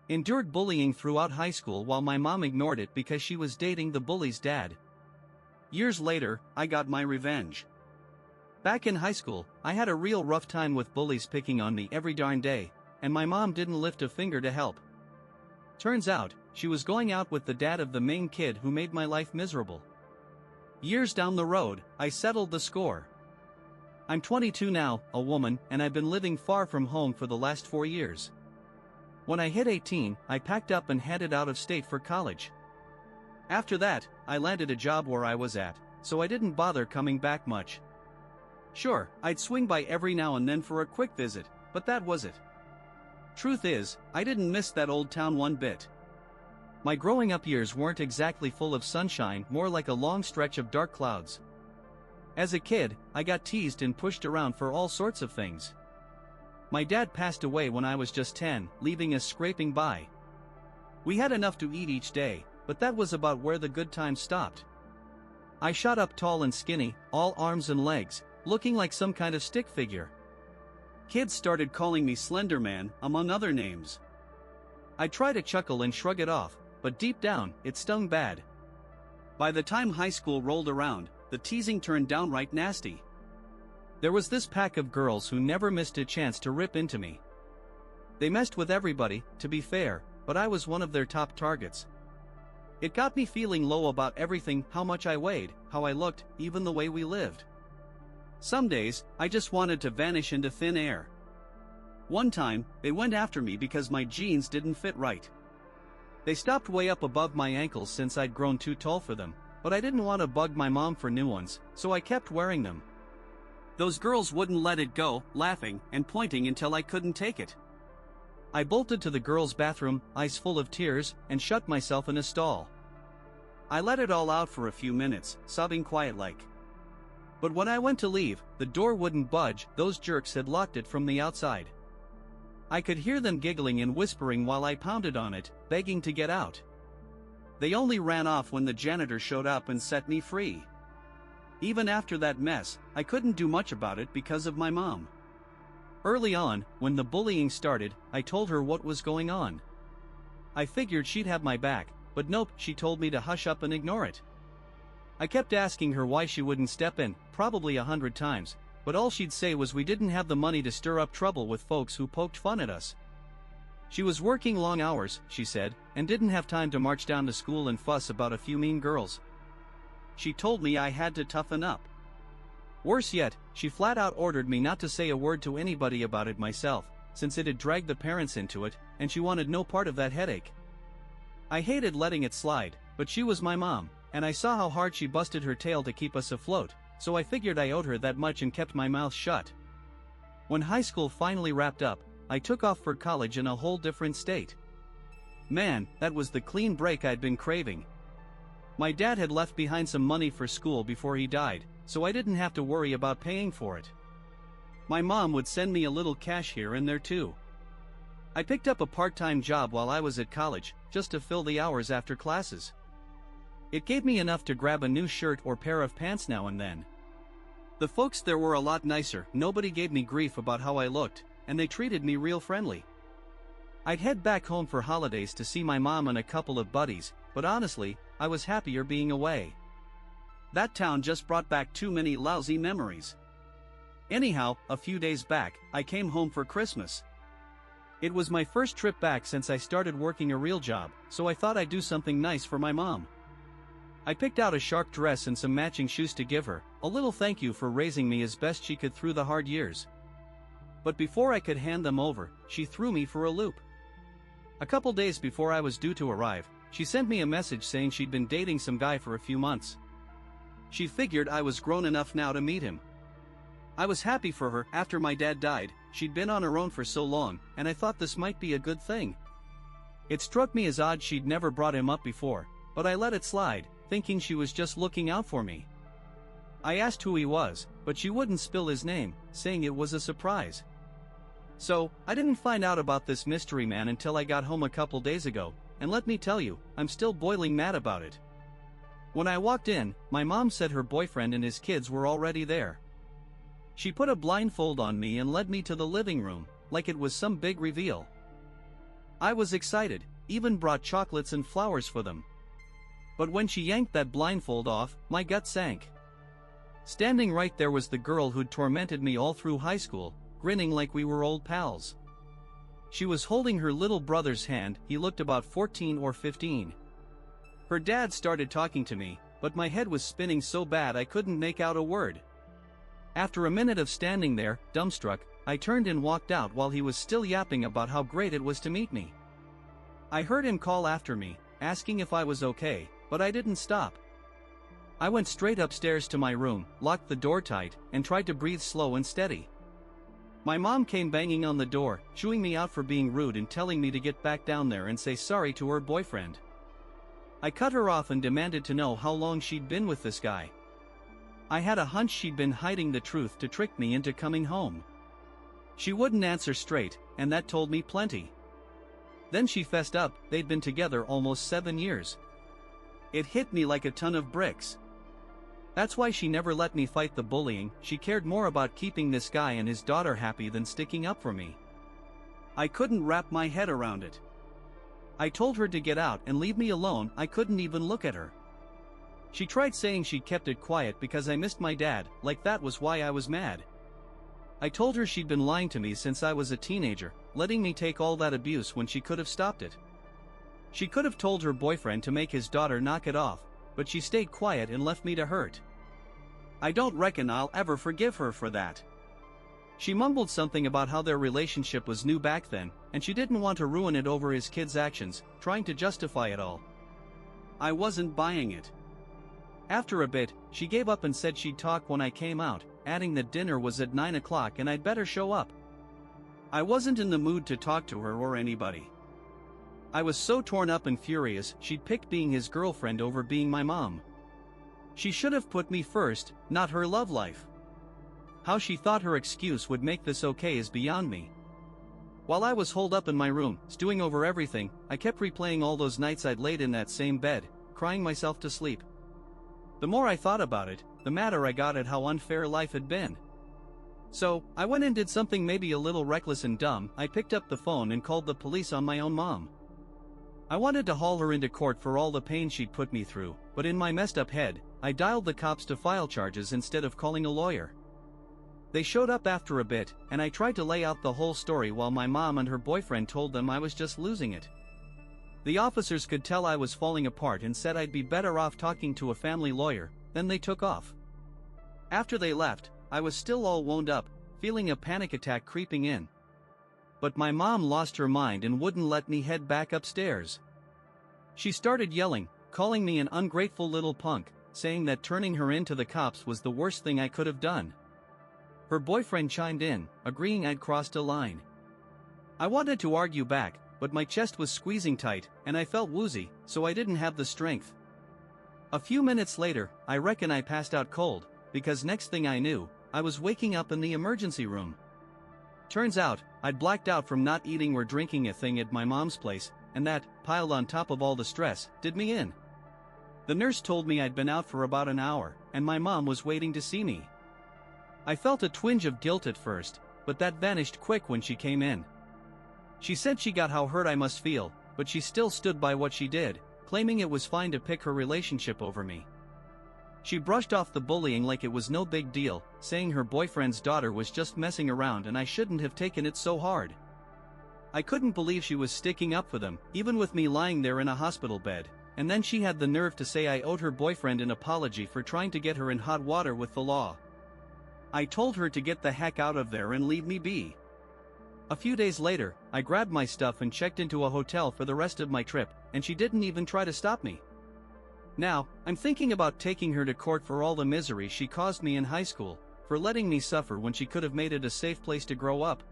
Endured bullying throughout high school while my mom ignored it because she was dating the bully's dad. Years later, I got my revenge. Back in high school, I had a real rough time with bullies picking on me every darn day, and my mom didn't lift a finger to help. Turns out, she was going out with the dad of the main kid who made my life miserable. Years down the road, I settled the score. I'm 22 now, a woman, and I've been living far from home for the last 4 years. When I hit 18, I packed up and headed out of state for college. After that, I landed a job where I was at, so I didn't bother coming back much. Sure, I'd swing by every now and then for a quick visit, but that was it. Truth is, I didn't miss that old town one bit. My growing up years weren't exactly full of sunshine, more like a long stretch of dark clouds. As a kid, I got teased and pushed around for all sorts of things. My dad passed away when I was just 10, leaving us scraping by. We had enough to eat each day, but that was about where the good times stopped. I shot up tall and skinny, all arms and legs, looking like some kind of stick figure. Kids started calling me Slender Man, among other names. I tried to chuckle and shrug it off, but deep down, it stung bad. By the time high school rolled around, the teasing turned downright nasty. There was this pack of girls who never missed a chance to rip into me. They messed with everybody, to be fair, but I was one of their top targets. It got me feeling low about everything, how much I weighed, how I looked, even the way we lived. Some days, I just wanted to vanish into thin air. One time, they went after me because my jeans didn't fit right. They stopped way up above my ankles since I'd grown too tall for them, but I didn't want to bug my mom for new ones, so I kept wearing them. Those girls wouldn't let it go, laughing and pointing until I couldn't take it. I bolted to the girls' bathroom, eyes full of tears, and shut myself in a stall. I let it all out for a few minutes, sobbing quiet-like. But when I went to leave, the door wouldn't budge, those jerks had locked it from the outside. I could hear them giggling and whispering while I pounded on it, begging to get out. They only ran off when the janitor showed up and set me free. Even after that mess, I couldn't do much about it because of my mom. Early on, when the bullying started, I told her what was going on. I figured she'd have my back, but nope, she told me to hush up and ignore it. I kept asking her why she wouldn't step in, probably 100 times, but all she'd say was we didn't have the money to stir up trouble with folks who poked fun at us. She was working long hours, she said, and didn't have time to march down to school and fuss about a few mean girls. She told me I had to toughen up. Worse yet, she flat out ordered me not to say a word to anybody about it myself, since it had dragged the parents into it, and she wanted no part of that headache. I hated letting it slide, but she was my mom, and I saw how hard she busted her tail to keep us afloat, so I figured I owed her that much and kept my mouth shut. When high school finally wrapped up, I took off for college in a whole different state. Man, that was the clean break I'd been craving. My dad had left behind some money for school before he died, so I didn't have to worry about paying for it. My mom would send me a little cash here and there too. I picked up a part-time job while I was at college, just to fill the hours after classes. It gave me enough to grab a new shirt or pair of pants now and then. The folks there were a lot nicer, nobody gave me grief about how I looked, and they treated me real friendly. I'd head back home for holidays to see my mom and a couple of buddies, but honestly, I was happier being away. That town just brought back too many lousy memories. Anyhow, a few days back, I came home for Christmas. It was my first trip back since I started working a real job, so I thought I'd do something nice for my mom. I picked out a shark dress and some matching shoes to give her, a little thank you for raising me as best she could through the hard years. But before I could hand them over, she threw me for a loop. A couple days before I was due to arrive, she sent me a message saying she'd been dating some guy for a few months. She figured I was grown enough now to meet him. I was happy for her. After my dad died, she'd been on her own for so long, and I thought this might be a good thing. It struck me as odd she'd never brought him up before, but I let it slide, thinking she was just looking out for me. I asked who he was, but she wouldn't spill his name, saying it was a surprise. So, I didn't find out about this mystery man until I got home a couple days ago, and let me tell you, I'm still boiling mad about it. When I walked in, my mom said her boyfriend and his kids were already there. She put a blindfold on me and led me to the living room, like it was some big reveal. I was excited, even brought chocolates and flowers for them. But when she yanked that blindfold off, my gut sank. Standing right there was the girl who'd tormented me all through high school, grinning like we were old pals. She was holding her little brother's hand. He looked about 14 or 15. Her dad started talking to me, but my head was spinning so bad I couldn't make out a word. After a minute of standing there, dumbstruck, I turned and walked out while he was still yapping about how great it was to meet me. I heard him call after me, asking if I was okay, but I didn't stop. I went straight upstairs to my room, locked the door tight, and tried to breathe slow and steady. My mom came banging on the door, chewing me out for being rude and telling me to get back down there and say sorry to her boyfriend. I cut her off and demanded to know how long she'd been with this guy. I had a hunch she'd been hiding the truth to trick me into coming home. She wouldn't answer straight, and that told me plenty. Then she fessed up. They'd been together almost 7 years. It hit me like a ton of bricks. That's why she never let me fight the bullying. She cared more about keeping this guy and his daughter happy than sticking up for me. I couldn't wrap my head around it. I told her to get out and leave me alone. I couldn't even look at her. She tried saying she'd kept it quiet because I missed my dad, like that was why I was mad. I told her she'd been lying to me since I was a teenager, letting me take all that abuse when she could have stopped it. She could have told her boyfriend to make his daughter knock it off, but she stayed quiet and left me to hurt. I don't reckon I'll ever forgive her for that. She mumbled something about how their relationship was new back then, and she didn't want to ruin it over his kid's actions, trying to justify it all. I wasn't buying it. After a bit, she gave up and said she'd talk when I came out, adding that dinner was at 9 o'clock and I'd better show up. I wasn't in the mood to talk to her or anybody. I was so torn up and furious. She'd picked being his girlfriend over being my mom. She should have put me first, not her love life. How she thought her excuse would make this okay is beyond me. While I was holed up in my room, stewing over everything, I kept replaying all those nights I'd laid in that same bed, crying myself to sleep. The more I thought about it, the madder I got at how unfair life had been. So, I went and did something maybe a little reckless and dumb. I picked up the phone and called the police on my own mom. I wanted to haul her into court for all the pain she'd put me through, but in my messed up head, I dialed the cops to file charges instead of calling a lawyer. They showed up after a bit, and I tried to lay out the whole story while my mom and her boyfriend told them I was just losing it. The officers could tell I was falling apart and said I'd be better off talking to a family lawyer. Then they took off. After they left, I was still all wound up, feeling a panic attack creeping in. But my mom lost her mind and wouldn't let me head back upstairs. She started yelling, calling me an ungrateful little punk, saying that turning her in to the cops was the worst thing I could have done. Her boyfriend chimed in, agreeing I'd crossed a line. I wanted to argue back, but my chest was squeezing tight, and I felt woozy, so I didn't have the strength. A few minutes later, I reckon I passed out cold, because next thing I knew, I was waking up in the emergency room. Turns out, I'd blacked out from not eating or drinking a thing at my mom's place, and that, piled on top of all the stress, did me in. The nurse told me I'd been out for about an hour, and my mom was waiting to see me. I felt a twinge of guilt at first, but that vanished quick when she came in. She said she got how hurt I must feel, but she still stood by what she did, claiming it was fine to pick her relationship over me. She brushed off the bullying like it was no big deal, saying her boyfriend's daughter was just messing around and I shouldn't have taken it so hard. I couldn't believe she was sticking up for them, even with me lying there in a hospital bed, and then she had the nerve to say I owed her boyfriend an apology for trying to get her in hot water with the law. I told her to get the heck out of there and leave me be. A few days later, I grabbed my stuff and checked into a hotel for the rest of my trip, and she didn't even try to stop me. Now, I'm thinking about taking her to court for all the misery she caused me in high school, for letting me suffer when she could have made it a safe place to grow up.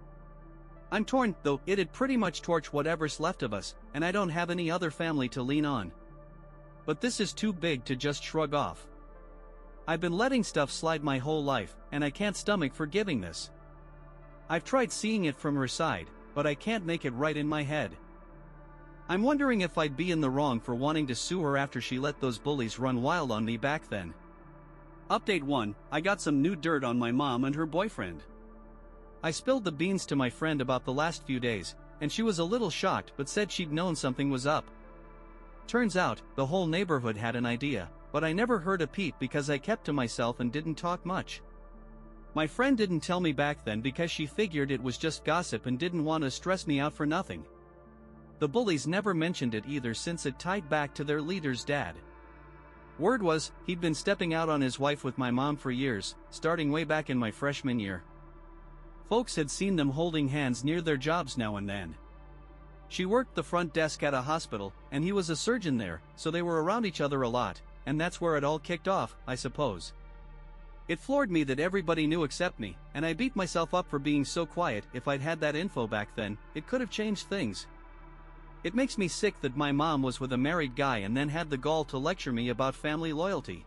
I'm torn, though. It'd pretty much torch whatever's left of us, and I don't have any other family to lean on. But this is too big to just shrug off. I've been letting stuff slide my whole life, and I can't stomach forgiving this. I've tried seeing it from her side, but I can't make it right in my head. I'm wondering if I'd be in the wrong for wanting to sue her after she let those bullies run wild on me back then. Update 1, I got some new dirt on my mom and her boyfriend. I spilled the beans to my friend about the last few days, and she was a little shocked but said she'd known something was up. Turns out, the whole neighborhood had an idea, but I never heard a peep because I kept to myself and didn't talk much. My friend didn't tell me back then because she figured it was just gossip and didn't want to stress me out for nothing. The bullies never mentioned it either since it tied back to their leader's dad. Word was, he'd been stepping out on his wife with my mom for years, starting way back in my freshman year. Folks had seen them holding hands near their jobs now and then. She worked the front desk at a hospital, and he was a surgeon there, so they were around each other a lot, and that's where it all kicked off, I suppose. It floored me that everybody knew except me, and I beat myself up for being so quiet. If I'd had that info back then, it could have changed things. It makes me sick that my mom was with a married guy and then had the gall to lecture me about family loyalty.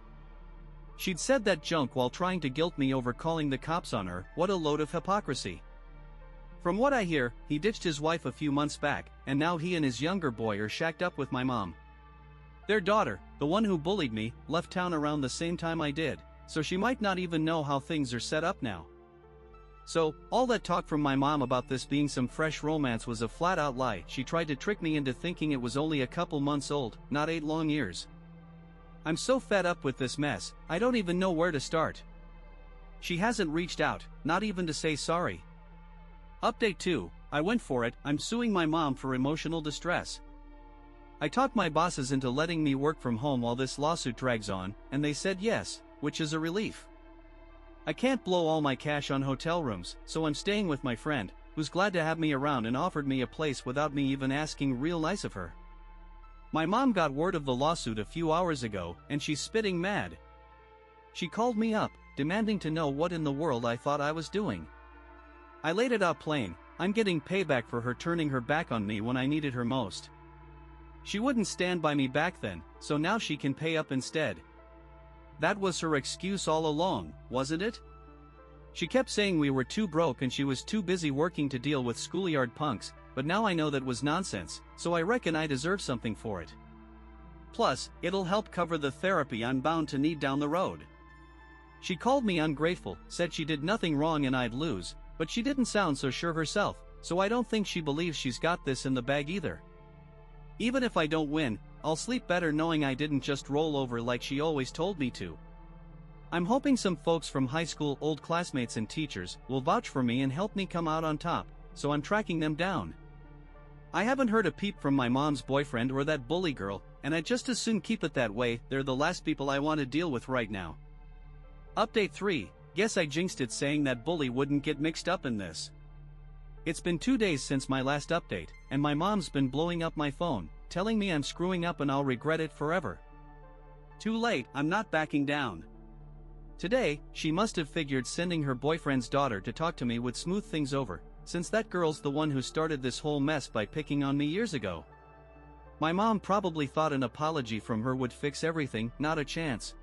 She'd said that junk while trying to guilt me over calling the cops on her. What a load of hypocrisy. From what I hear, he ditched his wife a few months back, and now he and his younger boy are shacked up with my mom. Their daughter, the one who bullied me, left town around the same time I did, so she might not even know how things are set up now. So, all that talk from my mom about this being some fresh romance was a flat-out lie. She tried to trick me into thinking it was only a couple months old, not 8 long years. I'm so fed up with this mess, I don't even know where to start. She hasn't reached out, not even to say sorry. Update 2, I went for it. I'm suing my mom for emotional distress. I talked my bosses into letting me work from home while this lawsuit drags on, and they said yes, which is a relief. I can't blow all my cash on hotel rooms, so I'm staying with my friend, who's glad to have me around and offered me a place without me even asking. Real nice of her. My mom got word of the lawsuit a few hours ago, and she's spitting mad. She called me up, demanding to know what in the world I thought I was doing. I laid it out plain. I'm getting payback for her turning her back on me when I needed her most. She wouldn't stand by me back then, so now she can pay up instead. That was her excuse all along, wasn't it? She kept saying we were too broke and she was too busy working to deal with schoolyard punks, but now I know that was nonsense, so I reckon I deserve something for it. Plus, it'll help cover the therapy I'm bound to need down the road. She called me ungrateful, said she did nothing wrong and I'd lose, but she didn't sound so sure herself, so I don't think she believes she's got this in the bag either. Even if I don't win, I'll sleep better knowing I didn't just roll over like she always told me to. I'm hoping some folks from high school, old classmates and teachers, will vouch for me and help me come out on top, so I'm tracking them down. I haven't heard a peep from my mom's boyfriend or that bully girl, and I'd just as soon keep it that way. They're the last people I want to deal with right now. Update 3, guess I jinxed it saying that bully wouldn't get mixed up in this. It's been 2 days since my last update, and my mom's been blowing up my phone, telling me I'm screwing up and I'll regret it forever. Too late, I'm not backing down. Today, she must have figured sending her boyfriend's daughter to talk to me would smooth things over, since that girl's the one who started this whole mess by picking on me years ago. My mom probably thought an apology from her would fix everything. Not a chance.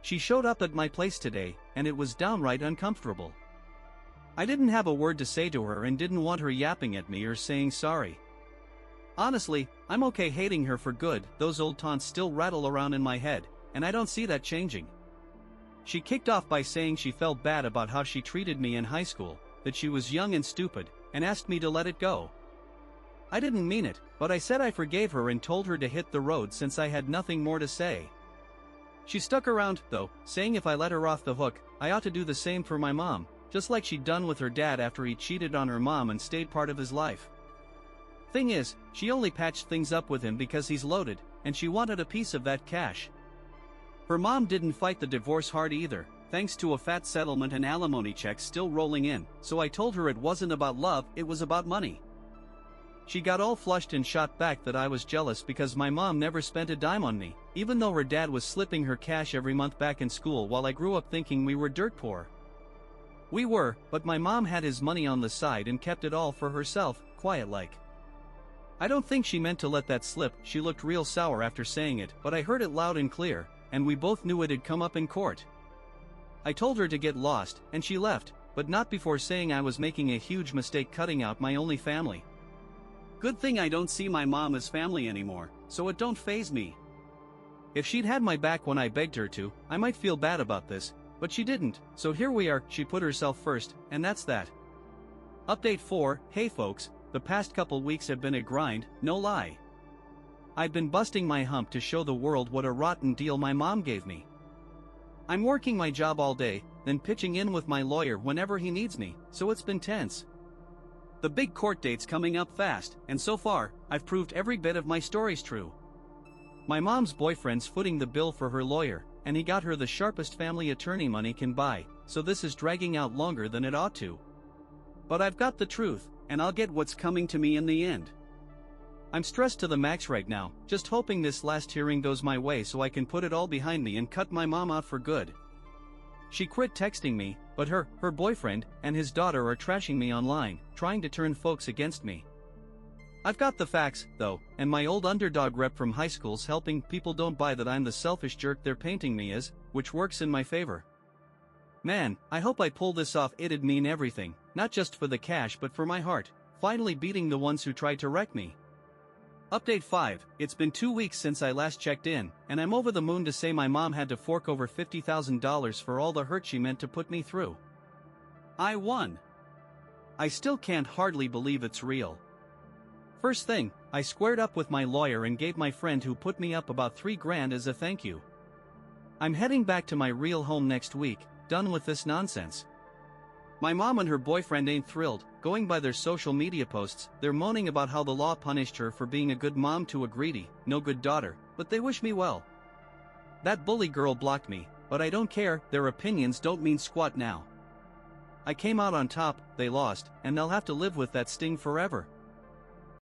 She showed up at my place today, and it was downright uncomfortable. I didn't have a word to say to her and didn't want her yapping at me or saying sorry. Honestly, I'm okay hating her for good. Those old taunts still rattle around in my head, and I don't see that changing. She kicked off by saying she felt bad about how she treated me in high school, that she was young and stupid, and asked me to let it go. I didn't mean it, but I said I forgave her and told her to hit the road since I had nothing more to say. She stuck around, though, saying if I let her off the hook, I ought to do the same for my mom, just like she'd done with her dad after he cheated on her mom and stayed part of his life. Thing is, she only patched things up with him because he's loaded, and she wanted a piece of that cash. Her mom didn't fight the divorce hard either, thanks to a fat settlement and alimony checks still rolling in, so I told her it wasn't about love, it was about money. She got all flushed and shot back that I was jealous because my mom never spent a dime on me, even though her dad was slipping her cash every month back in school while I grew up thinking we were dirt poor. We were, but my mom had his money on the side and kept it all for herself, quiet-like. I don't think she meant to let that slip. She looked real sour after saying it, but I heard it loud and clear, and we both knew it had come up in court. I told her to get lost, and she left, but not before saying I was making a huge mistake cutting out my only family. Good thing I don't see my mom as family anymore, so it don't faze me. If she'd had my back when I begged her to, I might feel bad about this, but she didn't, so here we are. She put herself first, and that's that. Update 4, hey folks, the past couple weeks have been a grind, no lie. I've been busting my hump to show the world what a rotten deal my mom gave me. I'm working my job all day, then pitching in with my lawyer whenever he needs me, so it's been tense. The big court date's coming up fast, and so far, I've proved every bit of my story's true. My mom's boyfriend's footing the bill for her lawyer, and he got her the sharpest family attorney money can buy, so this is dragging out longer than it ought to. But I've got the truth, and I'll get what's coming to me in the end. I'm stressed to the max right now, just hoping this last hearing goes my way so I can put it all behind me and cut my mom out for good. She quit texting me, but her boyfriend, and his daughter are trashing me online, trying to turn folks against me. I've got the facts, though, and my old underdog rep from high school's helping people don't buy that I'm the selfish jerk they're painting me as, which works in my favor. Man, I hope I pull this off. It'd mean everything, not just for the cash but for my heart, finally beating the ones who tried to wreck me. Update 5, it's been 2 weeks since I last checked in, and I'm over the moon to say my mom had to fork over $50,000 for all the hurt she meant to put me through. I won. I still can't hardly believe it's real. First thing, I squared up with my lawyer and gave my friend who put me up about $3,000 as a thank you. I'm heading back to my real home next week, done with this nonsense. My mom and her boyfriend ain't thrilled. Going by their social media posts, they're moaning about how the law punished her for being a good mom to a greedy, no good daughter, but they wish me well. That bully girl blocked me, but I don't care, their opinions don't mean squat now. I came out on top, they lost, and they'll have to live with that sting forever.